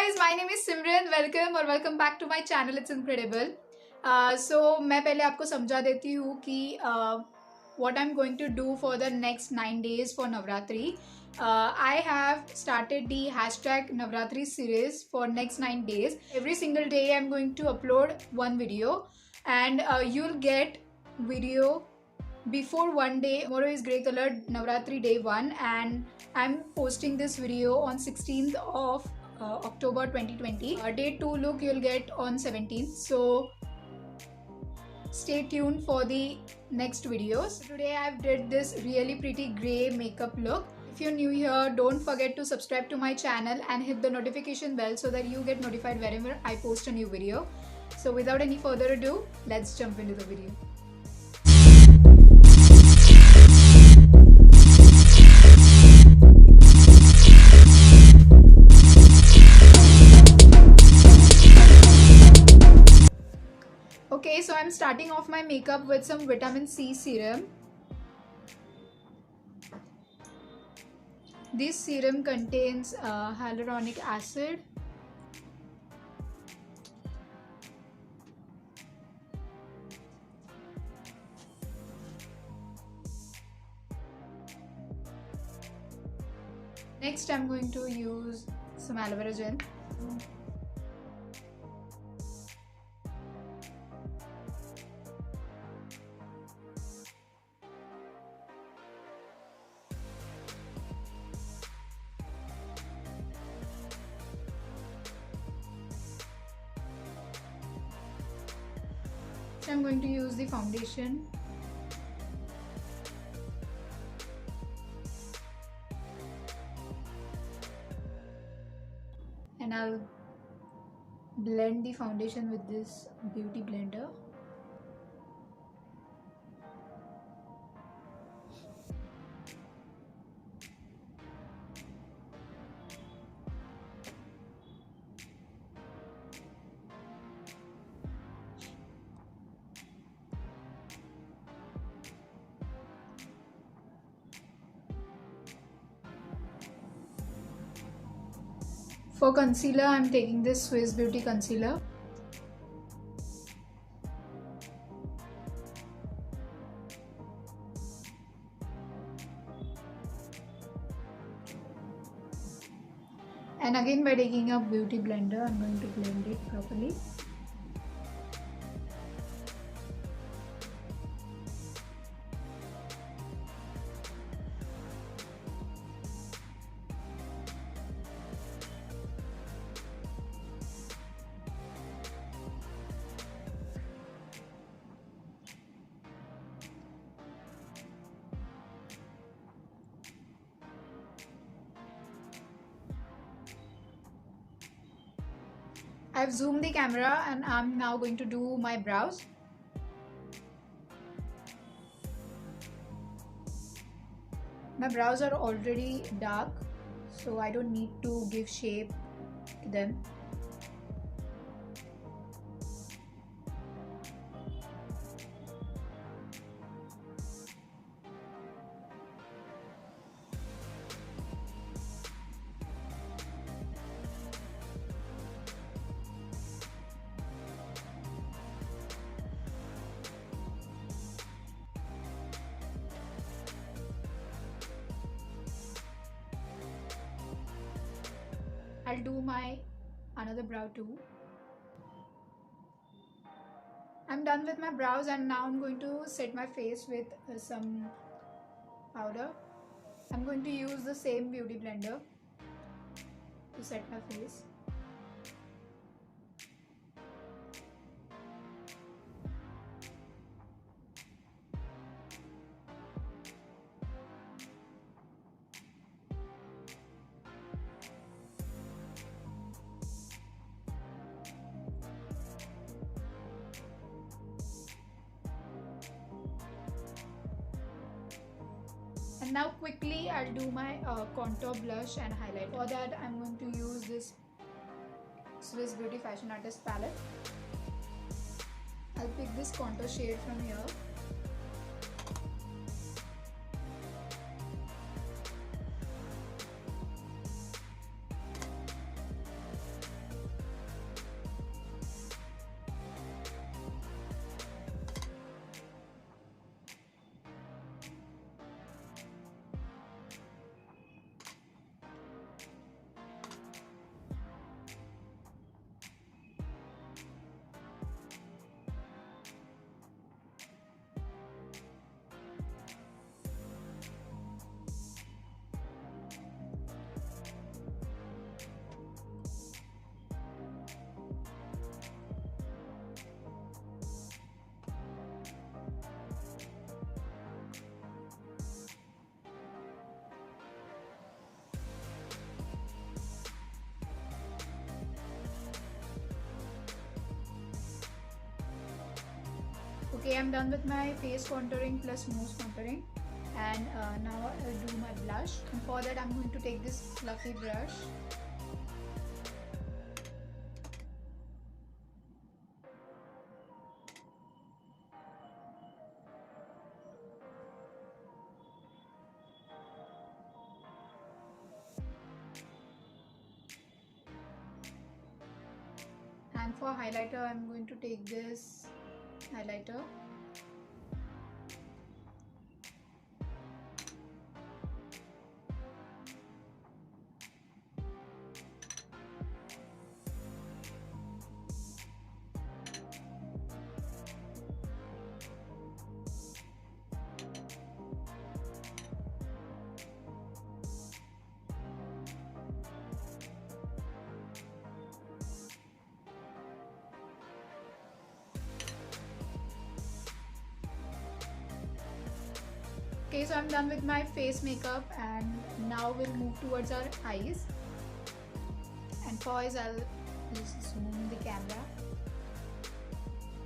guys, my name is Simran. Welcome back to my channel. It's incredible. So मैं पहले आपको समझा देती हूँ कि what I'm going to do for the next 9 days for Navratri. I have started the hashtag Navratri series for next 9 days. Every single day I'm going to upload one video, and you'll get video before one day. Tomorrow is grey colored Navratri day 1, and I'm posting this video on 16th of October 2020. Day 2 look you'll get on 17th. So stay tuned for the next videos. Today I've did this really pretty grey makeup look. If you're new here, don't forget to subscribe to my channel and hit the notification bell so that you get notified whenever I post a new video. So without any further ado, let's jump into the video. Okay, so I'm starting off my makeup with some vitamin C serum. This serum contains hyaluronic acid. Next, I'm going to use some aloe vera gel. I'm going to use the foundation. And I'll blend the foundation with this beauty blender. For concealer, I'm taking this Swiss Beauty concealer. And again, by taking a beauty blender, I'm going to blend it properly. I've zoomed the camera and I'm now going to do my brows. My brows are already dark, so I don't need to give shape to them. I'll do my another brow too. I'm done with my brows, and now I'm going to set my face with some powder. I'm going to use the same beauty blender to set my face. And now quickly I'll do my contour blush and highlight. For that I'm going to use this Swiss Beauty Fashion Artist palette. I'll pick this contour shade from here. Okay, I'm done with my face contouring plus nose contouring, and now I'll do my blush. And for that I'm going to take this fluffy brush. And for highlighter I'm going to take this highlighter. Okay, so I'm done with my face makeup, and now we'll move towards our eyes. And for eyes, I'll just zoom the camera.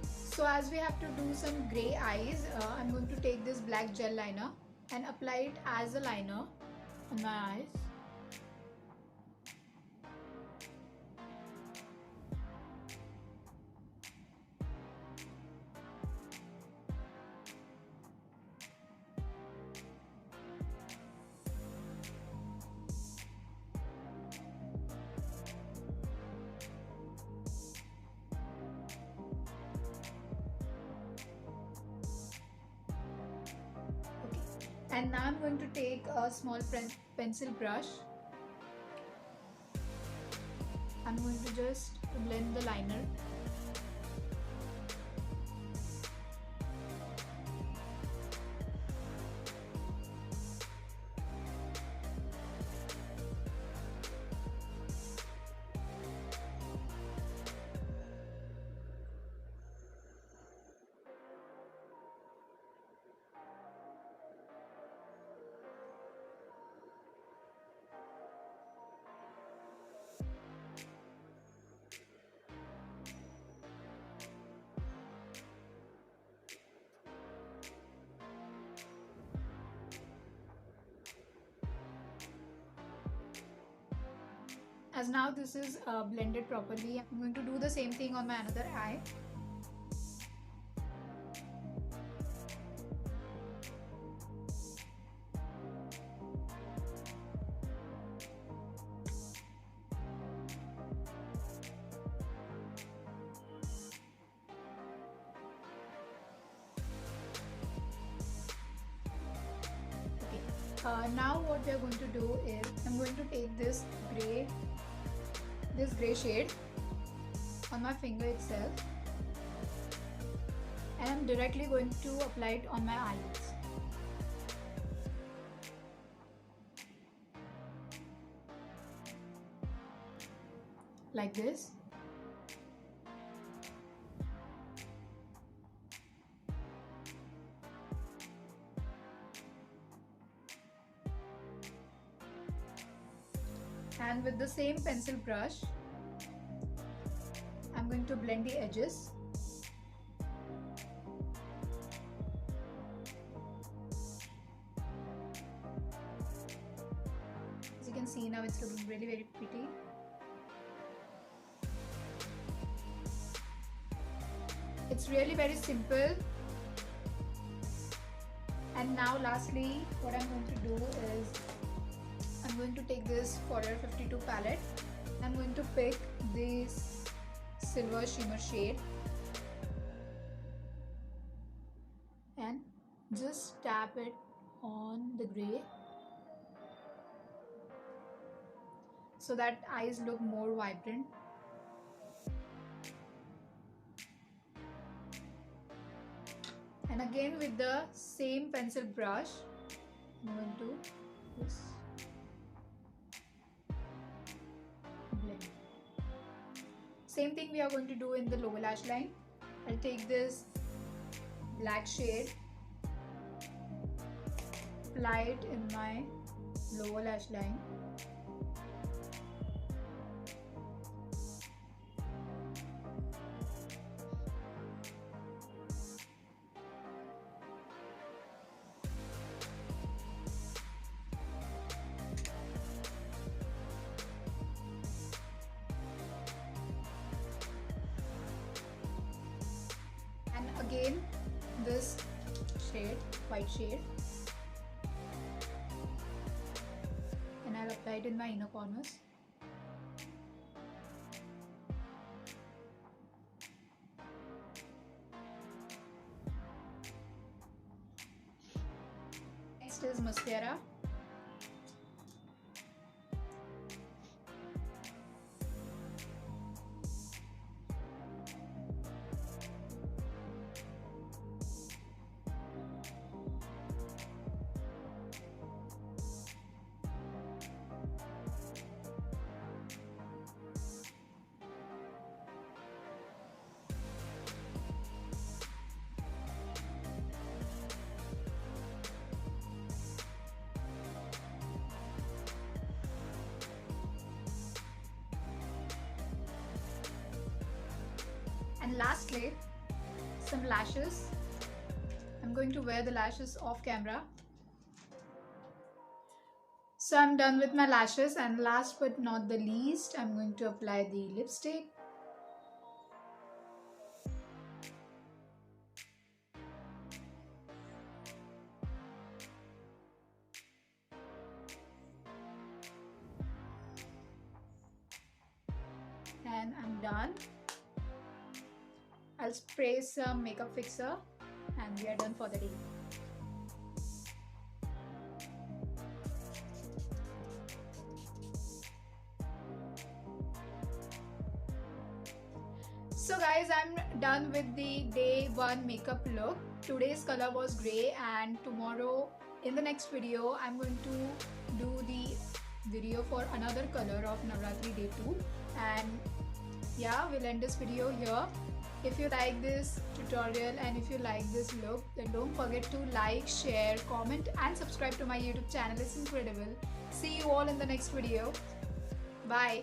So as we have to do some grey eyes, I'm going to take this black gel liner and apply it as a liner on my eyes. And now I'm going to take a small pencil brush. I'm going to just blend the liner. As now this is blended properly, I'm going to do the same thing on my another eye. Now what we are going to do is I'm going to take this gray shade on my finger itself, and I'm directly going to apply it on my eyelids. Like this. And with the same pencil brush, I'm going to blend the edges. As you can see now, it's looking really very pretty. It's really very simple. And now lastly, what I'm going to do is I'm going to take this Forever 52 palette. I'm going to pick this silver shimmer shade and just tap it on the gray so that eyes look more vibrant. And again with the same pencil brush, I'm going to just blend. Same thing we are going to do in the lower lash line. I'll take this black shade, apply it in my lower lash line. again this shade, white shade, and I'll apply it in my inner corners. Next is mascara. And lastly, some lashes. I'm going to wear the lashes off camera. So I'm done with my lashes, and last but not the least, I'm going to apply the lipstick. And I'm done. I'll spray some makeup fixer and we are done for the day. So guys, I'm done with the day 1 makeup look. Today's color was grey, and tomorrow in the next video I'm going to do the video for another color of Navratri day 2. And yeah, we'll end this video here. If you like this tutorial and if you like this look, then don't forget to like, share, comment and subscribe to my YouTube channel. It's incredible. See you all in the next video. Bye.